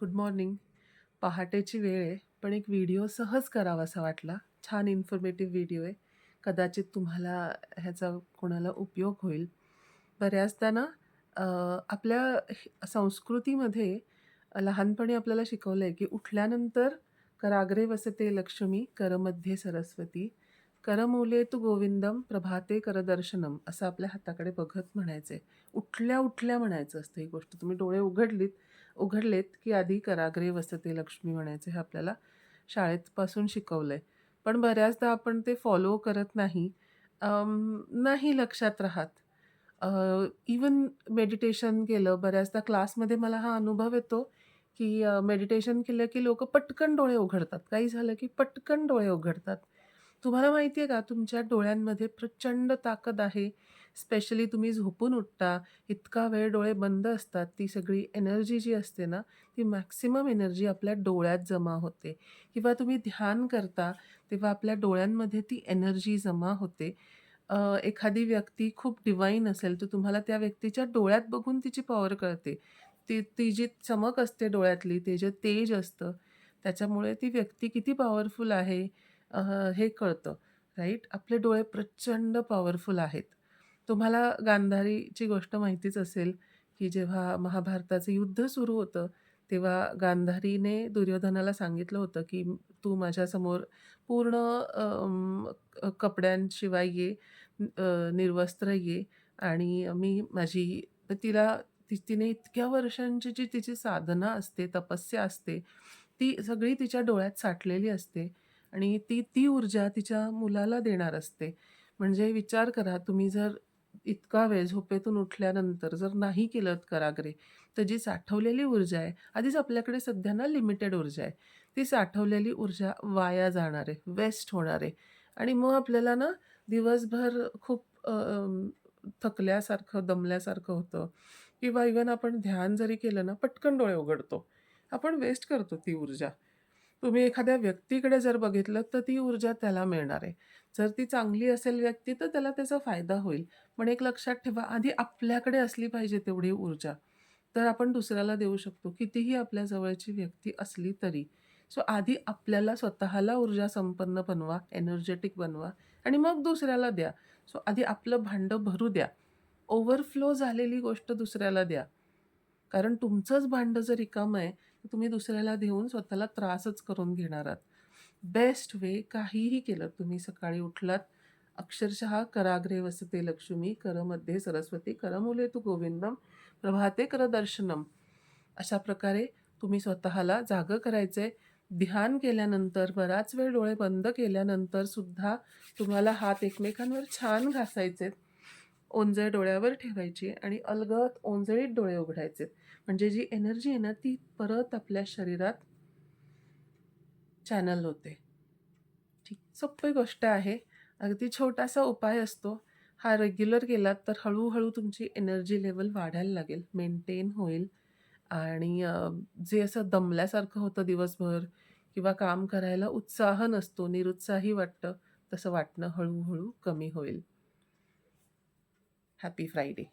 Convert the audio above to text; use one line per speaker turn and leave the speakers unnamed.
Good morning. पहाटेची वेळ आहे, पण एक व्हिडिओ सहज करावासा वाटला. छान इन्फॉर्मेटिव्ह व्हिडिओ आहे. कदाचित तुम्हाला ह्याचा कोणाला उपयोग होईल. बऱ्याचदा ना अ, आपल्या संस्कृतीमध्ये लहानपणी आपल्याला शिकवलं आहे, की उठल्यानंतर कराग्रे वसते लक्ष्मी, करमध्ये सरस्वती, करमूले तू गोविंदम, प्रभाते करदर्शनम असं आपल्या हाताकडे बघत म्हणायचं उठल्या-उठल्या म्हणायचं असतं ही गोष्ट. तुम्ही डोळे उघडलेत, की आधी कराग्रे वसते लक्ष्मी म्हणायचं हे आपल्याला शाळेपासून शिकवलंय. पण बऱ्याचदा आपण ते फॉलो करत नाही. नाही लक्षात राहत. इव्हन मेडिटेशन केलं बऱ्याचदा क्लासमध्ये मला हा अनुभव येतो, की मेडिटेशन केलं की लोकं पटकन डोळे उघडतात. काही झालं की पटकन डोळे उघडतात. तुम्हाला माहिती आहे का तुमच्या डोळ्यांमध्ये प्रचंड ताकद आहे. स्पेशली तुम्ही झोपून उठता, इतका वेळ डोळे बंद असतात. ती सगळी एनर्जी जी असते ना, ती मॅक्सिमम एनर्जी आपल्या डोळ्यात जमा होते किंवा तुम्ही ध्यान करता, तेव्हा आपल्या डोळ्यांमध्ये ती एनर्जी जमा होते. एखादी व्यक्ती खूप डिवाईन असेल, तर तुम्हाला त्या व्यक्तीच्या डोळ्यात बघून तिची पॉवर कळते. ती ती जी चमक असते डोळ्यातली, ते जे तेज असतं, त्याच्यामुळे ती व्यक्ती किती पॉवरफुल आहे अ, हे कळतं, राईट? आपले डोळे प्रचंड पॉवरफुल आहेत. तुम्हाला गांधारीची गोष्ट माहितीच असेल, की जेव्हा महाभारताचं युद्ध सुरू होतं, तेव्हा गांधारीने दुर्योधनाला सांगितलं होतं, की "तू माझ्यासमोर पूर्ण कपड्यांशिवाय ये, निर्वस्त्र ये आणि मी माझी" तर तिने इतक्या वर्षांची जी तिची साधना असते, तपस्या असते, ती सगळी तिच्या डोळ्यात साठलेली असते आणि ती ती ऊर्जा तिच्या मुलाला देणार असते. म्हणजे विचार करा, तुम्ही जर इतका वेळ झोपेतून उठल्यानंतर जर नाही केलत कराग्रे, तर जी साठवलेली ऊर्जा आहे, आधीच आपल्याकडे सध्या ना लिमिटेड ऊर्जा आहे. ती साठवलेली ऊर्जा वाया जाणार आहे, वेस्ट होणार आहे आणि मग आपल्याला ना दिवसभर खूप थकल्यासारखं, दमल्यासारखं होतं किंवा इव्हन आपण ध्यान जरी केलं ना, पटकन डोळे उघडतो. आपण वेस्ट करतो ती ऊर्जा. तुम्ही एखाद्या व्यक्तीकडे जर बघितलं, तर ती ऊर्जा त्याला मिळणार आहे. जर ती चांगली असेल व्यक्ती, तर त्याला त्याचा फायदा होईल. पण एक लक्षात ठेवा, आधी आपल्याकडे असली पाहिजे तेवढी ऊर्जा. तर आपण दुसऱ्याला देऊ शकतो, कितीही आपल्या जवळची व्यक्ती असली तरी. सो आधी आपल्याला स्वतःला ऊर्जा संपन्न बनवा, एनर्जेटिक बनवा आणि मग दुसऱ्याला द्या. सो आधी आपलं भांडं भरू द्या. ओव्हरफ्लो झालेली गोष्ट दुसऱ्याला द्या. कारण तुमचंच भांडं जर रिकामं आहे, तर तुम्ही दुसऱ्याला देऊन स्वतःला त्रासच करून घेणार आहात. बेस्ट वे काहीही केलं तुम्ही सकाळी उठलात, अक्षरशः कराग्रे वसते लक्ष्मी, करमध्ये सरस्वती, करमुले तू गोविंदम, प्रभाते कर दर्शनम. अशा प्रकारे तुम्ही स्वतःला जागं करायचंय. ध्यान केल्यानंतर, बराच वेळ डोळे बंद केल्यानंतर सुद्धा तुम्हाला हात एकमेकांवर छान घासायचेत. ओंजळ डोळ्यावर ठेवायची आणि अलगद ओंजळीत डोळे उघडायचे. म्हणजे जी एनर्जी आहे ना, ती परत आपल्या शरीरात चॅनल होते. ठीक. सोपी गोष्ट आहे. अगदी छोटासा उपाय असतो. हा रेग्युलर केलात तर हळू तुमची एनर्जी लेव्हल वाढायला लागेल, मेंटेन होईल आणि जे असं दमल्यासारखं होतं दिवसभर किंवा काम करायला उत्साह नसतो, निरुत्साही वाटतं, तसं वाटणं हळू कमी होईल. Happy Friday.